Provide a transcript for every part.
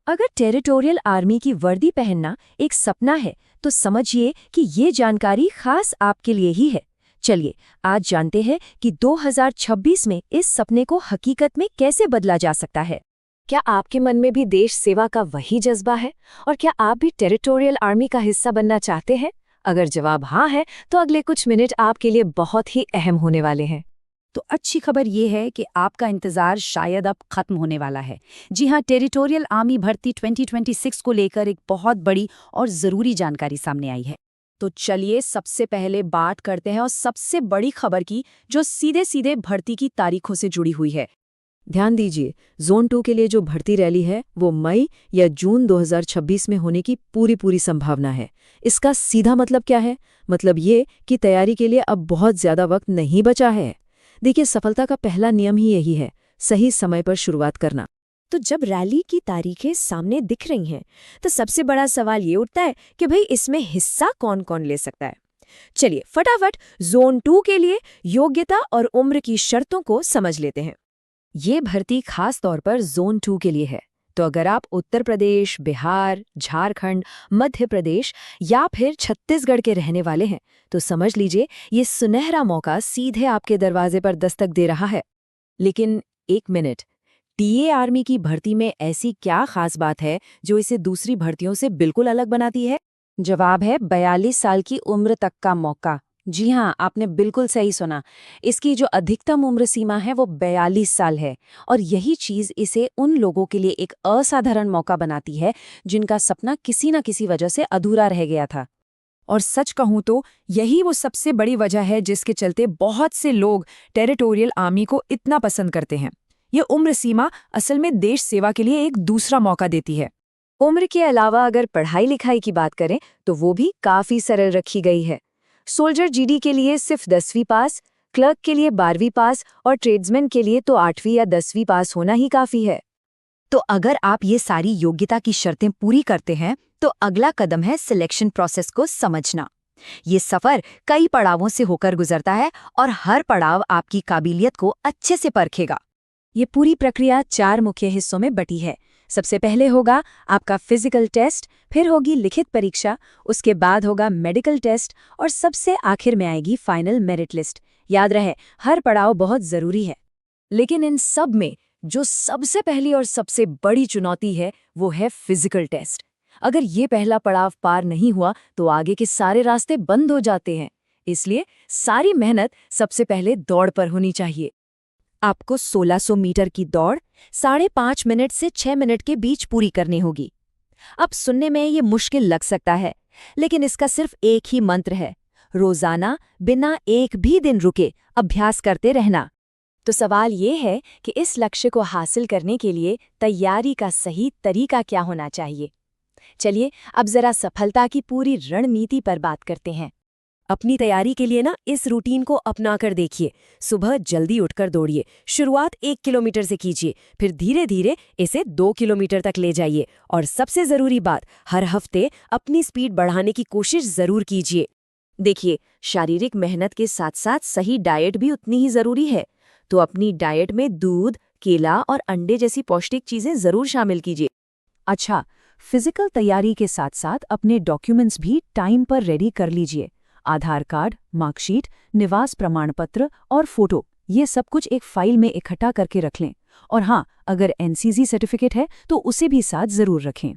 अगर territorial army की वर्दी पहनना एक सपना है तो समझिए कि ये जानकारी खास आपके लिए ही है। चलिए आज जानते हैं कि 2026 में इस सपने को हकीकत में कैसे बदला जा सकता है। क्या आपके मन में भी देश सेवा का वही जज्बा है और क्या आप भी टेरिटोरियल आर्मी का हिस्सा बनना चाहते हैं? अगर जवाब हाँ है तो अगले कुछ मिनट आपके लिए बहुत ही अहम होने वाले हैं। तो अच्छी खबर ये है कि आपका इंतजार शायद अब खत्म होने वाला है। जी हाँ, टेरिटोरियल आर्मी भर्ती 2026 को लेकर एक बहुत बड़ी और ज़रूरी जानकारी सामने आई है। तो चलिए सबसे पहले बात करते हैं और सबसे बड़ी खबर की, जो सीधे सीधे भर्ती की तारीखों से जुड़ी हुई है। ध्यान दीजिए, जोन 2 के लिए जो भर्ती रैली है वो मई या जून 2026 में होने की पूरी संभावना है। इसका सीधा मतलब क्या है? मतलब ये कि तैयारी के लिए अब बहुत ज़्यादा वक्त नहीं बचा है। देखिए, सफलता का पहला नियम ही यही है, सही समय पर शुरुआत करना। तो जब रैली की तारीखें सामने दिख रही हैं तो सबसे बड़ा सवाल ये उठता है कि भाई इसमें हिस्सा कौन कौन ले सकता है। चलिए फटाफट जोन 2 के लिए योग्यता और उम्र की शर्तों को समझ लेते हैं। ये भर्ती खास तौर पर जोन 2 के लिए है। तो अगर आप उत्तर प्रदेश, बिहार, झारखंड, मध्य प्रदेश या फिर छत्तीसगढ़ के रहने वाले हैं तो समझ लीजिए ये सुनहरा मौका सीधे आपके दरवाजे पर दस्तक दे रहा है। लेकिन एक मिनट, टीए आर्मी की भर्ती में ऐसी क्या खास बात है जो इसे दूसरी भर्तियों से बिल्कुल अलग बनाती है? जवाब है 42 साल की उम्र तक का मौका। जी हाँ, आपने बिल्कुल सही सुना। इसकी जो अधिकतम उम्र सीमा है वो 42 साल है और यही चीज़ इसे उन लोगों के लिए एक असाधारण मौका बनाती है जिनका सपना किसी न किसी वजह से अधूरा रह गया था। और सच कहूँ तो यही वो सबसे बड़ी वजह है जिसके चलते बहुत से लोग टेरिटोरियल आर्मी को इतना पसंद करते हैं। ये उम्र सीमा असल में देश सेवा के लिए एक दूसरा मौका देती है। उम्र के अलावा अगर पढ़ाई लिखाई की बात करें तो वो भी काफ़ी सरल रखी गई है। सोल्जर जीडी के लिए सिर्फ 10वीं पास, क्लर्क के लिए 12वीं पास और ट्रेड्समैन के लिए तो 8वीं या 10वीं पास होना ही काफ़ी है। तो अगर आप ये सारी योग्यता की शर्तें पूरी करते हैं तो अगला कदम है सिलेक्शन प्रोसेस को समझना। ये सफ़र कई पड़ावों से होकर गुजरता है और हर पड़ाव आपकी काबिलियत को अच्छे से परखेगा। ये पूरी प्रक्रिया 4 मुख्य हिस्सों में बटी है। सबसे पहले होगा आपका फिजिकल टेस्ट, फिर होगी लिखित परीक्षा, उसके बाद होगा मेडिकल टेस्ट और सबसे आखिर में आएगी फाइनल मेरिट लिस्ट। याद रहे, हर पड़ाव बहुत ज़रूरी है। लेकिन इन सब में जो सबसे पहली और सबसे बड़ी चुनौती है वो है फिजिकल टेस्ट। अगर ये पहला पड़ाव पार नहीं हुआ तो आगे के सारे रास्ते बंद हो जाते हैं। इसलिए सारी मेहनत सबसे पहले दौड़ पर होनी चाहिए। आपको 1600 मीटर की दौड़ 5.5 मिनट से 6 मिनट के बीच पूरी करनी होगी। अब सुनने में ये मुश्किल लग सकता है, लेकिन इसका सिर्फ एक ही मंत्र है, रोजाना बिना एक भी दिन रुके अभ्यास करते रहना। तो सवाल ये है कि इस लक्ष्य को हासिल करने के लिए तैयारी का सही तरीका क्या होना चाहिए। चलिए अब जरा सफलता की पूरी रणनीति पर बात करते हैं। अपनी तैयारी के लिए इस रूटीन को अपना कर देखिए। सुबह जल्दी उठकर दौड़िए। शुरुआत 1 किलोमीटर से कीजिए, फिर धीरे धीरे इसे 2 किलोमीटर तक ले जाइए। और सबसे ज़रूरी बात, हर हफ्ते अपनी स्पीड बढ़ाने की कोशिश ज़रूर कीजिए। देखिए, शारीरिक मेहनत के साथ साथ सही डाइट भी उतनी ही ज़रूरी है। तो अपनी डाइट में दूध, केला और अंडे जैसी पौष्टिक चीज़ें ज़रूर शामिल कीजिए। अच्छा, फिजिकल तैयारी के साथ साथ अपने डॉक्यूमेंट्स भी टाइम पर रेडी कर लीजिए। आधार कार्ड, मार्कशीट, निवास प्रमाण पत्र और फोटो, ये सब कुछ एक फाइल में इकट्ठा करके रख लें। और हाँ, अगर एनसीसी सर्टिफिकेट है तो उसे भी साथ जरूर रखें।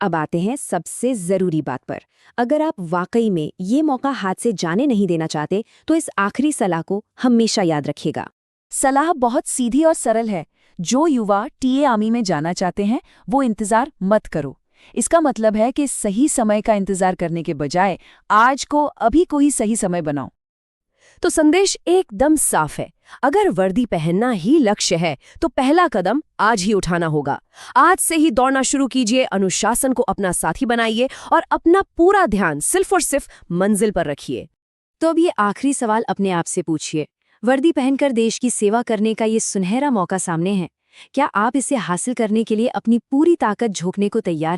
अब आते हैं सबसे ज़रूरी बात पर। अगर आप वाकई में ये मौका हाथ से जाने नहीं देना चाहते तो इस आखिरी सलाह को हमेशा याद रखिएगा। सलाह बहुत सीधी और सरल है। जो युवा टीए आर्मी में जाना चाहते हैं वो इंतजार मत करो। इसका मतलब है कि सही समय का इंतजार करने के बजाय आज को अभी कोई सही समय बनाओ। तो संदेश एकदम साफ है। अगर वर्दी पहनना ही लक्ष्य है तो पहला कदम आज ही उठाना होगा। आज से ही दौड़ना शुरू कीजिए, अनुशासन को अपना साथी बनाइए और अपना पूरा ध्यान सिर्फ और सिर्फ मंजिल पर रखिए। तो अब ये आखिरी सवाल अपने आप से पूछिए, वर्दी पहनकर देश की सेवा करने का ये सुनहरा मौका सामने है, क्या आप इसे हासिल करने के लिए अपनी पूरी ताकत झोंकने को तैयार